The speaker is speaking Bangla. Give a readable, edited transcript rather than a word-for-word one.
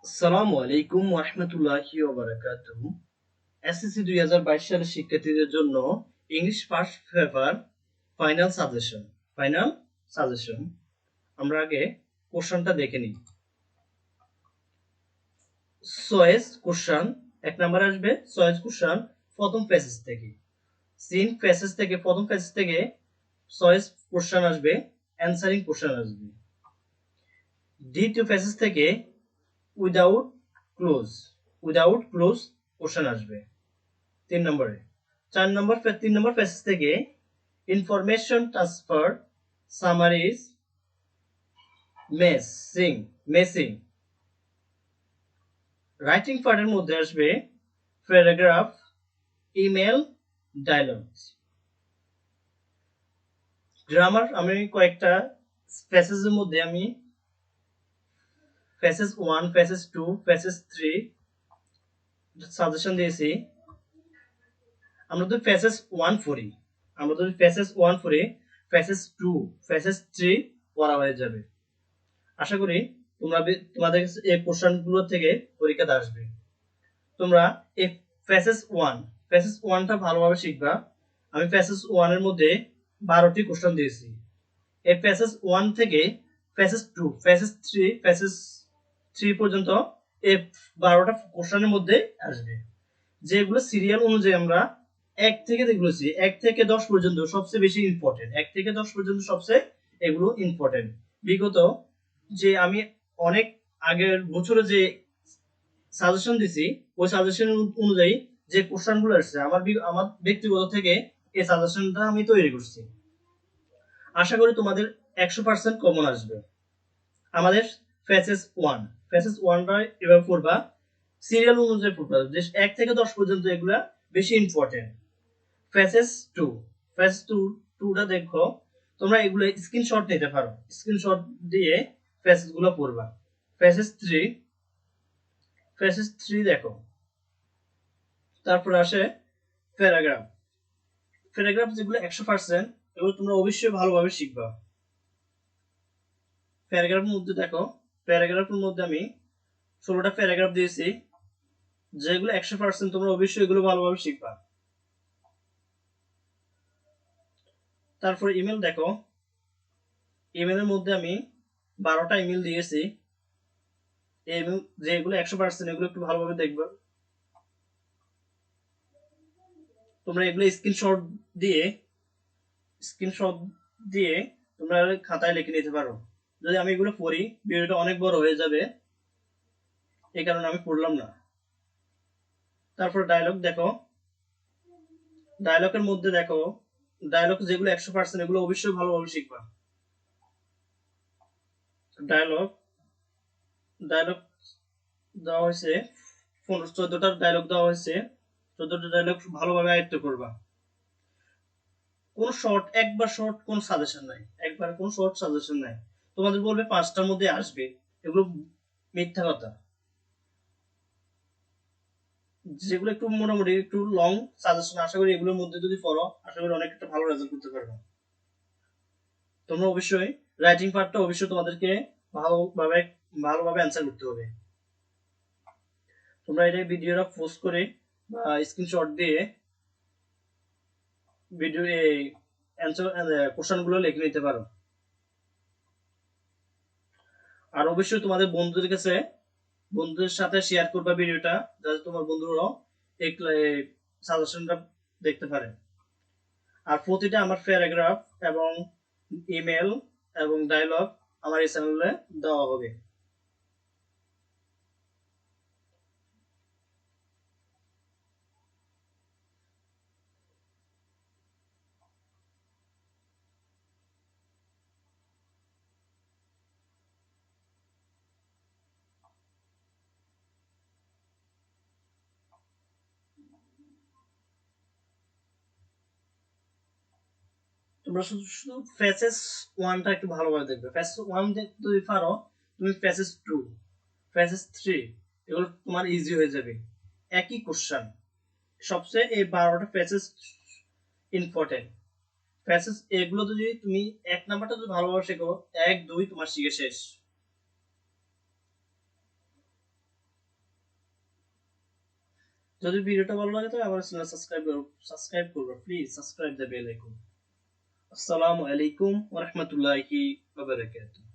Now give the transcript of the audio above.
আসসালামু আলাইকুম ওয়া রাহমাতুল্লাহি ওয়া বারাকাতুহু। এসএসসি 2022 সালের শিক্ষার্থীদের জন্য English first paper final suggestion final suggestion আমরা আগে কোশ্চেনটা দেখে নিই। চয়েস কোশ্চেন এক নাম্বার আসবে। চয়েস কোশ্চেন প্রথম প্যাসেজ থেকে, সিন প্যাসেজ থেকে, প্রথম প্যাসেজ থেকে চয়েস কোশ্চেন আসবে, অ্যানসারিং কোশ্চেন আসবে। দ্বিতীয় প্যাসেজ থেকে without close without close question আসবে 3 নম্বরে। 3 নম্বর প্যাসেজ থেকে information transfer, summaries, messing messing. Writing পার্টের মধ্যে আসবে প্যারাগ্রাফ, ইমেল, ডায়লগস। গ্রামার আমি কয়েকটা প্যাসেজের মধ্যে আমি প্যাসেজ 1, প্যাসেজ 2, প্যাসেজ 3 সাজেশন দিয়েছি। আমরা যদি প্যাসেজ 1 পড়ি, প্যাসেজ 2, প্যাসেজ 3 পড়া হয়ে যাবে। আশা করি তোমাদের এই কোশ্চেনগুলো থেকে পরীক্ষাতে আসবে। তোমরা এই প্যাসেজ 1টা ভালোভাবে শিখবা। আমি প্যাসেজ 1 এর মধ্যে 12টি কোশ্চেন দিয়েছি। এই প্যাসেজ 1 থেকে প্যাসেজ 2, প্যাসেজ 3 পর্যন্ত এই 12টা কোশ্চেনের মধ্যে আসবে, যেগুলো সিরিয়াল অনুযায়ী আমরা 1 থেকে দেখেছি। 1 থেকে 10 পর্যন্ত সবচেয়ে বেশি ইম্পর্টেন্ট। 1 থেকে 10 পর্যন্ত সবচেয়ে এগুলো ইম্পর্টেন্ট। বিগত যে আমি অনেক আগের বছরে যে সাজেশন দিছি, ওই সাজেশন অনুযায়ী যে কোশ্চেনগুলো আসছে, আমার ব্যক্তিগত থেকে এই সাজেশনটা আমি তৈরি করছি। আশা করি তোমাদের 100% কমন আসবে। আমাদের প্যাসেজ 1টা এভাবে পড়বা, সিরিয়াল অনুযায়ী পড়বা, যে 1 থেকে 10 পর্যন্ত এগুলা বেশি ইম্পর্টেন্ট। প্যাসেজ 2, প্যাসেজ 2টা দেখো। তোমরা এগুলো স্ক্রিনশট নিতে পারো, স্ক্রিনশট দিয়ে প্যাসেজগুলো পড়বা। প্যাসেজ 3 দেখো। তারপর আসে প্যারাগ্রাফ। প্যারাগ্রাফ যেগুলো 100%, এগুলো তোমরা অবশ্যই ভালোভাবে শিখবা। প্যারাগ্রাফের মধ্যে দেখো, প্যারাগ্রাফের মধ্যে আমি 16টা প্যারাগ্রাফ দিয়েছি, যেগুলো 100% তোমরা অবশ্যই এগুলো ভালোভাবে শিখবা। তারপর ইমেল দেখো। ইমেলের মধ্যে আমি 12টা ইমেল দিয়েছি। এই ইমেল যেগুলো 100%, এগুলো একটু ভালোভাবে দেখবা। তোমরা এগুলো স্ক্রিনশট দিয়ে তোমরা খাতায় লিখে নিতে পারো। যদি আমি এগুলো পড়ি, ভিডিওটা অনেক বড় হয়ে যাবে, এই কারণে আমি পড়লাম না। তারপর ডায়লগ দেখো। ডায়লগের মধ্যে দেখো, ডায়লগ যেগুলো 100%, এগুলো অবশ্যই ভালোভাবে শিখবা। ডায়লগ ডায়লগ দেওয়া হয়েছে 14টা ডায়লগ দেওয়া হয়েছে। 14টা ডায়লগ ভালোভাবে আয়ত্ত করবা। কোন সাজেশন নাই, কোন শর্ট সাজেশন নাই। তোমাদের বলবে 5টার মধ্যে আসবে, এগুলো মিথ্যা কথা। যেগুলো একটু মোটামুটি একটু লং সাজেশন, আশা করি এগুলোর মধ্যে যদি পড়ো, আশা করি অনেক একটা ভালো রেজাল্ট করতে পারবে। তোমরা অবশ্যই রাইটিং পার্টটা অবশ্যই তোমাদেরকে ভালোভাবে অ্যান্সার করতে হবে। তোমরা এটা ভিডিওটা পোস্ট করে বা স্ক্রিনশট দিয়ে ভিডিও এই অ্যান্সার কোশ্চেনগুলো লিখে নিতে পারো। আর অবশ্যই তোমাদের বন্ধুদের সাথে শেয়ার করবা ভিডিওটা, যাতে তোমার বন্ধুরাও এই সাজেশনটা দেখতে পারে। আর প্রতিটা আমার প্যারাগ্রাফ এবং ইমেল এবং ডায়লগ আমার এই চ্যানেলে দেওয়া হবে। তোমরা শুধু শুধু প্যাসেজ 1টা একটু ভালোভাবে দেখবে। প্যাসেজ 1 দেখতে যদি পারো, তুমি প্যাসেজ 2, প্যাসেজ 3 এগুলো তোমার ইজি হয়ে যাবে। একই কোশ্চেন, সবচেয়ে এই 12টা প্যাসেজ ইম্পর্টেন্ট। প্যাসেজ এগুলো যদি তুমি 1 নাম্বারটা যদি ভালোভাবে শেখো, 1, 2 তোমার শিখে শেষ। যদি ভিডিওটা ভালো লাগে তাহলে আমার চ্যানেল সাবস্ক্রাইব করবে, please subscribe the bell icon. আসসালামু আলাইকুম ওয়া রাহমাতুল্লাহি ওয়া বারাকাতুহু।